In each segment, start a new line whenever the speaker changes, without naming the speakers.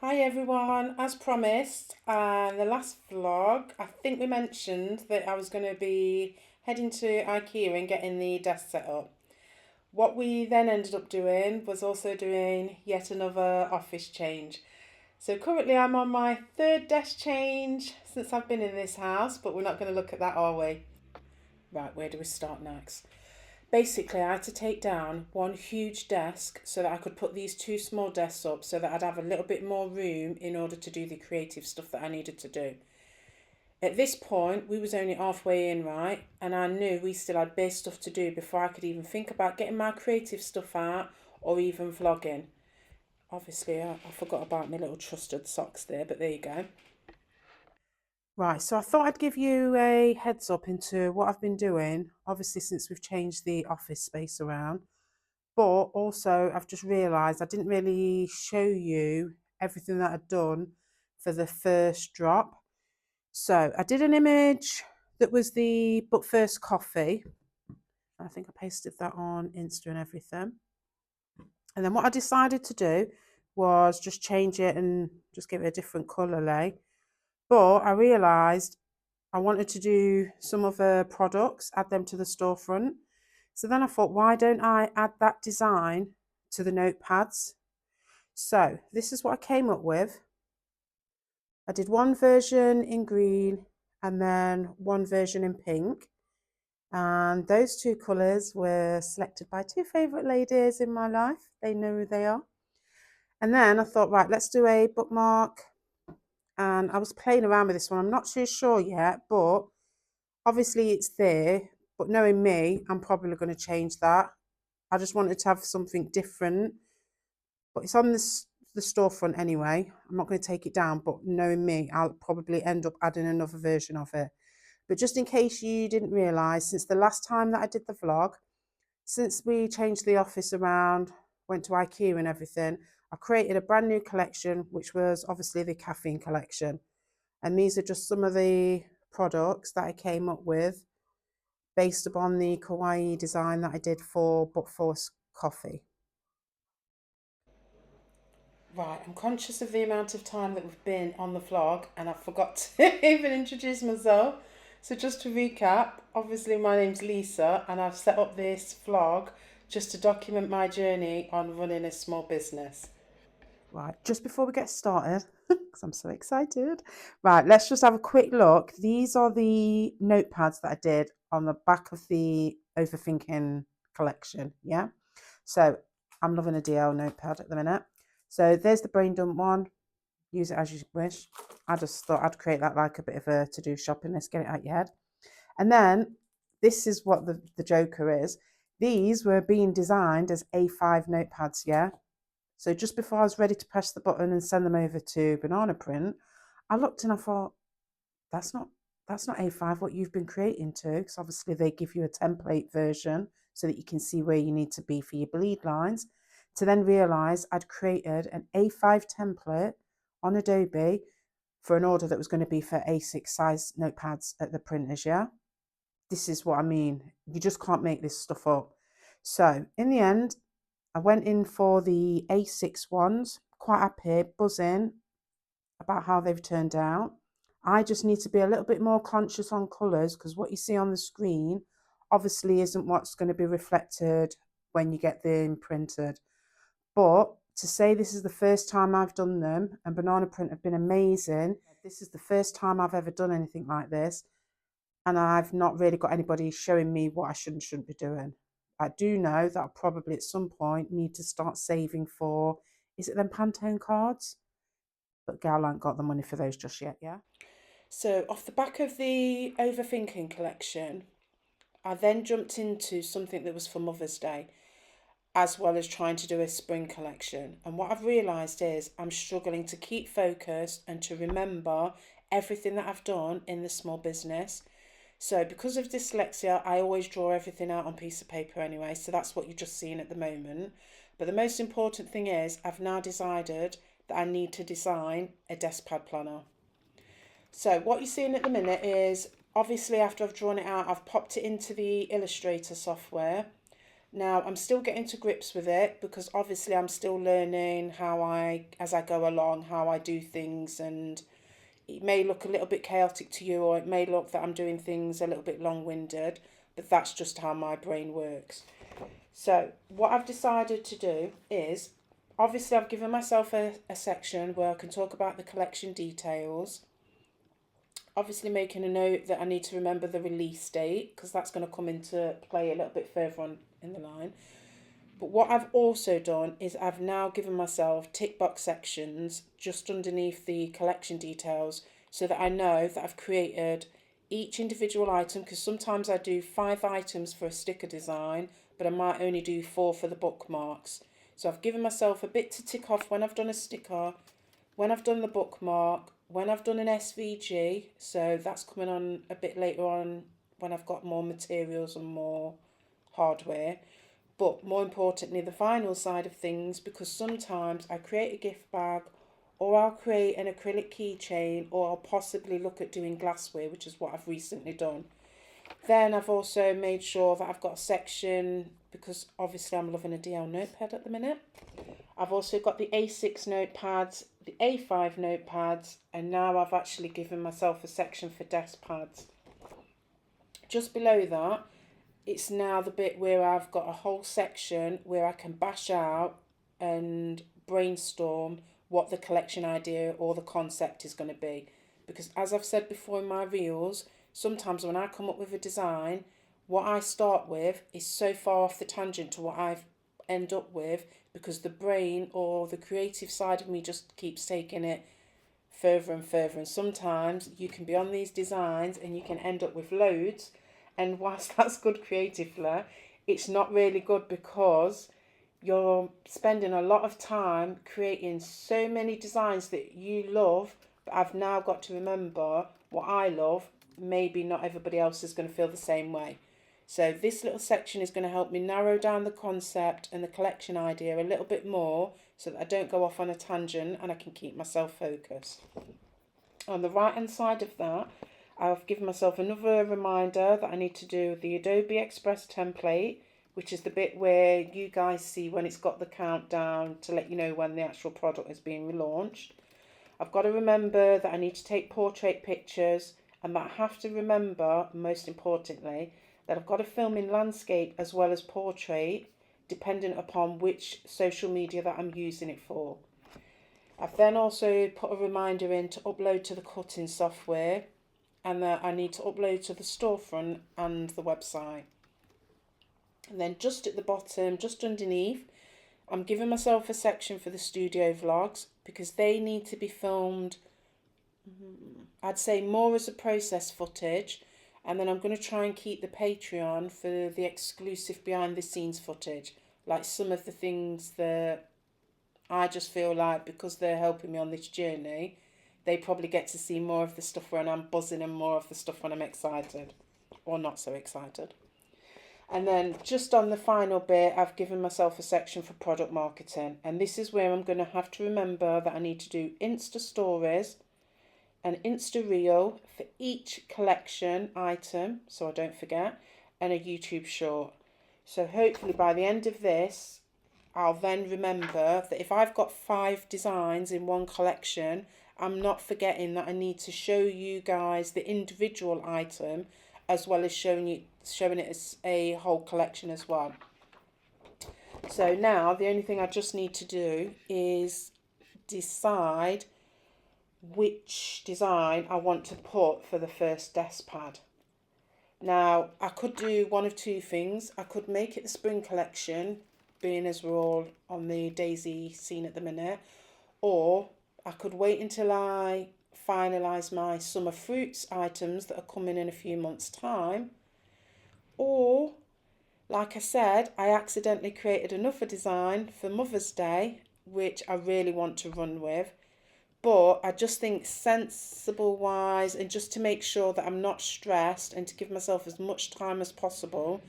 Hi everyone, as promised, the last vlog, I think we mentioned that I was going to be heading to IKEA and getting the desk set up. What we then ended up doing was also doing yet another office change. So currently I'm on my third desk change since I've been in this house, but we're not going to look at that, are we? Right, where do we start next? Basically, I had to take down one huge desk so that I could put these two small desks up so that I'd have a little bit more room in order to do the creative stuff that I needed to do. At this point, we was only halfway in, right? And I knew we still had base stuff to do before I could even think about getting my creative stuff out or even vlogging. Obviously, I forgot about my little trusted socks there, but there you go. Right, so I thought I'd give you a heads up into what I've been doing, obviously since we've changed the office space around. But also, I've just realised I didn't really show you everything that I'd done for the first drop. So I did an image that was the But First Coffee. I think I pasted that on Insta and everything. And then what I decided to do was just change it and just give it a different colour lay. But I realised I wanted to do some other products, add them to the storefront. So then I thought, why don't I add that design to the notepads? So this is what I came up with. I did one version in green and then one version in pink. And those two colours were selected by two favourite ladies in my life. They know who they are. And then I thought, right, let's do a bookmark. And I was playing around with this one. I'm not too sure yet, but obviously it's there. But knowing me, I'm probably going to change that. I just wanted to have something different. But it's on the storefront anyway. I'm not going to take it down, but knowing me, I'll probably end up adding another version of it. But just in case you didn't realise, since the last time that I did the vlog, since we changed the office around, went to IKEA and everything, I created a brand new collection, which was obviously the caffeine collection. And these are just some of the products that I came up with based upon the kawaii design that I did for But First Coffee. Right, I'm conscious of the amount of time that we've been on the vlog and I forgot to even introduce myself. So just to recap, obviously my name's Lisa and I've set up this vlog just to document my journey on running a small business. Right, just before we get started, because I'm so excited. Right, let's just have a quick look. These are the notepads that I did on the back of the Overthinking collection, yeah? So I'm loving a DL notepad at the minute. So there's the brain dump one. Use it as you wish. I just thought I'd create that like a bit of a to-do shopping list, get it out your head. And then this is what the joker is. These were being designed as A5 notepads, yeah? So just before I was ready to press the button and send them over to Banana Print, I looked and I thought, that's not A5 what you've been creating to, because obviously they give you a template version so that you can see where you need to be for your bleed lines. To then realise I'd created an A5 template on Adobe for an order that was going to be for A6 size notepads at the printers, yeah? This is what I mean. You just can't make this stuff up. So in the end, I went in for the A6 ones, quite happy, buzzing about how they've turned out. I just need to be a little bit more conscious on colours because what you see on the screen obviously isn't what's going to be reflected when you get them printed. But to say this is the first time I've done them, and Banana Print have been amazing. This is the first time I've ever done anything like this, and I've not really got anybody showing me what I should and shouldn't be doing. I do know that I'll probably at some point need to start saving for, is it them Pantone cards? But gal ain't got the money for those just yet, yeah? So off the back of the Overthinking collection, I then jumped into something that was for Mother's Day, as well as trying to do a spring collection. And what I've realised is I'm struggling to keep focused and to remember everything that I've done in the small business. So because of dyslexia, I always draw everything out on piece of paper anyway. So that's what you're just seeing at the moment. But the most important thing is I've now decided that I need to design a desk pad planner. So what you're seeing at the minute is obviously after I've drawn it out, I've popped it into the Illustrator software. Now, I'm still getting to grips with it because obviously I'm still learning as I go along, how I do things, and it may look a little bit chaotic to you, or it may look that I'm doing things a little bit long-winded, but that's just how my brain works. So what I've decided to do is, obviously I've given myself a section where I can talk about the collection details, obviously making a note that I need to remember the release date because that's going to come into play a little bit further on in the line. But what I've also done is I've now given myself tick box sections just underneath the collection details so that I know that I've created each individual item, because sometimes I do 5 items for a sticker design, but I might only do 4 for the bookmarks. So I've given myself a bit to tick off when I've done a sticker, when I've done the bookmark, when I've done an SVG, so that's coming on a bit later on when I've got more materials and more hardware. But more importantly, the final side of things, because sometimes I create a gift bag, or I'll create an acrylic keychain, or I'll possibly look at doing glassware, which is what I've recently done. Then I've also made sure that I've got a section, because obviously I'm loving a DL notepad at the minute. I've also got the A6 notepads, the A5 notepads, and now I've actually given myself a section for desk pads. Just below that, it's now the bit where I've got a whole section where I can bash out and brainstorm what the collection idea or the concept is going to be. Because as I've said before in my reels, sometimes when I come up with a design, what I start with is so far off the tangent to what I end up with, because the brain or the creative side of me just keeps taking it further and further. And sometimes you can be on these designs and you can end up with loads. And whilst that's good creatively, it's not really good because you're spending a lot of time creating so many designs that you love, but I've now got to remember what I love. Maybe not everybody else is going to feel the same way. So this little section is going to help me narrow down the concept and the collection idea a little bit more so that I don't go off on a tangent and I can keep myself focused. On the right hand side of that, I've given myself another reminder that I need to do the Adobe Express template, which is the bit where you guys see when it's got the countdown to let you know when the actual product is being relaunched. I've got to remember that I need to take portrait pictures, and that I have to remember, most importantly, that I've got to film in landscape as well as portrait, dependent upon which social media that I'm using it for. I've then also put a reminder in to upload to the cutting software, and that I need to upload to the storefront and the website. And then just at the bottom, just underneath, I'm giving myself a section for the studio vlogs because they need to be filmed, I'd say more as a process footage, and then I'm going to try and keep the Patreon for the exclusive behind the scenes footage, like some of the things that I just feel like because they're helping me on this journey, they probably get to see more of the stuff when I'm buzzing and more of the stuff when I'm excited or not so excited. And then just on the final bit, I've given myself a section for product marketing. And this is where I'm going to have to remember that I need to do Insta stories and Insta reel for each collection item, so I don't forget, and a YouTube short. So hopefully by the end of this, I'll then remember that if I've got 5 designs in one collection, I'm not forgetting that I need to show you guys the individual item as well as showing it as a whole collection as well. So now the only thing I just need to do is decide which design I want to put for the first desk pad. Now I could do one of two things. I could make it the spring collection, being as we're all on the daisy scene at the minute, or I could wait until I finalise my summer fruits items that are coming in a few months' time. Or, like I said, I accidentally created another design for Mother's Day, which I really want to run with. But I just think sensible-wise, and just to make sure that I'm not stressed and to give myself as much time as possible,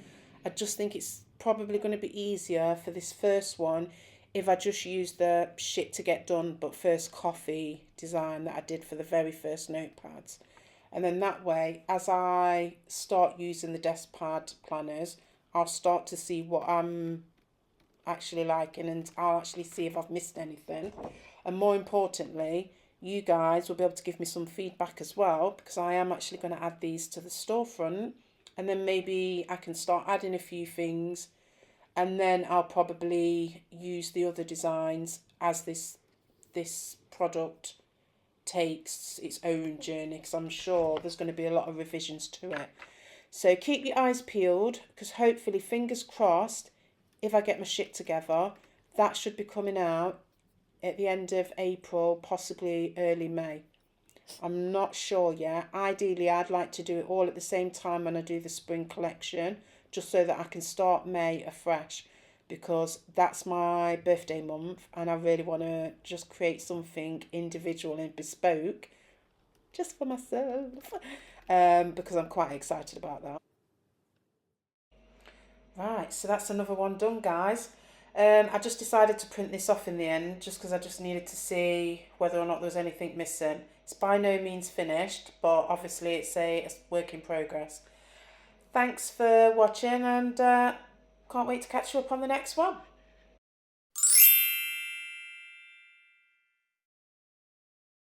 I just think it's probably going to be easier for this first one if I just use the shit to get done but first coffee design that I did for the very first notepads. And then that way, as I start using the desk pad planners, I'll start to see what I'm actually liking, and I'll actually see if I've missed anything. And more importantly, you guys will be able to give me some feedback as well, because I am actually going to add these to the storefront, and then maybe I can start adding a few things, and then I'll probably use the other designs as this product takes its own journey, because I'm sure there's going to be a lot of revisions to it. So keep your eyes peeled, because hopefully, fingers crossed, if I get my shit together, that should be coming out at the end of April, possibly early May. I'm not sure yet. Ideally, I'd like to do it all at the same time when I do the spring collection, just so that I can start May afresh, because that's my birthday month and I really want to just create something individual and bespoke just for myself, because I'm quite excited about that. Right, so that's another one done, guys. I just decided to print this off in the end, just because I just needed to see whether or not there was anything missing. It's by no means finished, but obviously it's a work in progress. Thanks for watching, and can't wait to catch you up on the next one.